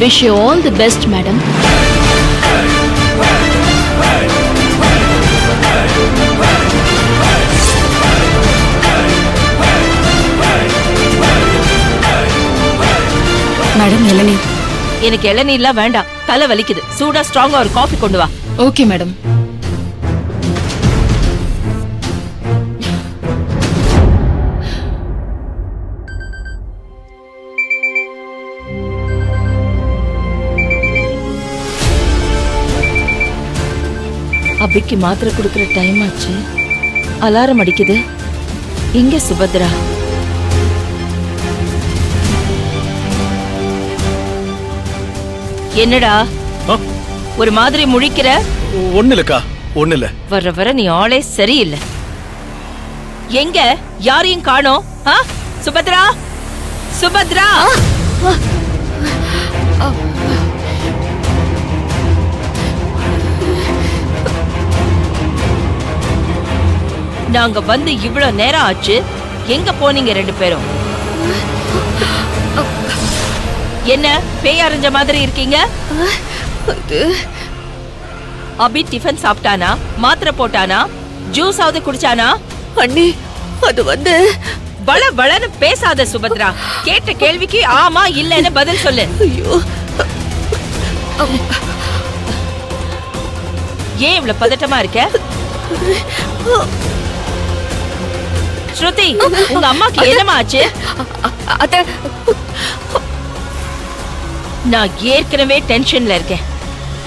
Wish you all the best madam. Madam இளநீர். எனக்கு இளநீர்லாம் வேண்டாம், தலை வலிக்குது. சூடா ஸ்ட்ராங்கா ஒரு காஃபி கொண்டு வா. Okay madam. அபிக்கு மாத்திரை கொடுக்கிற டைம் ஆச்சு. அலாரம் அடிக்குது. எங்க சுபத்ரா? என்னடா ஒரு மாதிரி முழிக்கிற? ஒண்ணு இல்லக்கா, ஒண்ணு இல்ல. வர வர நீ ஆளே சரியில்லை. எங்க யாரையும் காணோம்? சுபத்ரா, சுபத்ரா! நாங்க வந்து இவ்வளவு நேரம் ஆச்சு, எங்க போனீங்க ரெண்டு பேரும்? என்ன பேய் அரைஞ்ச மாதிரி இருக்கீங்க? அபி டிஃபன் சாப்பிட்டானா? மாத்திரை போட்டானா? ஜூஸ் ஆவது குடிச்சானா? அண்ணி, அது வந்து பல பலன்னு பேசாத சுபத்ரா. கேட்ட கேள்விக்கு ஆமா இல்லன்னு பதில் சொல்லு. ஐயோ, ஏன் இவ்வளவு பதட்டமா இருக்க? ஸ்ருதி, உங்க அம்மாக்கு என்னமா ஆச்சு? அத நான் ஏற்கனவே டென்ஷன்ல இருக்கேன்.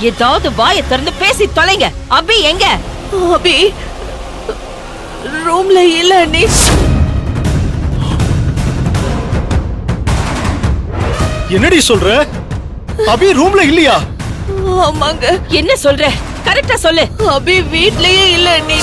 ஏதாவது வாயை திறந்து பேசி தொலைங்க. அபி எங்க? அபி ரூம்ல இல்ல அண்ணி. என்னடி சொல்ற? அபி ரூம்ல இல்லையா? ஆமாங்க. என்ன சொல்ற? கரெக்டா சொல்லு. அபி வீட்லயே இல்ல அண்ணி.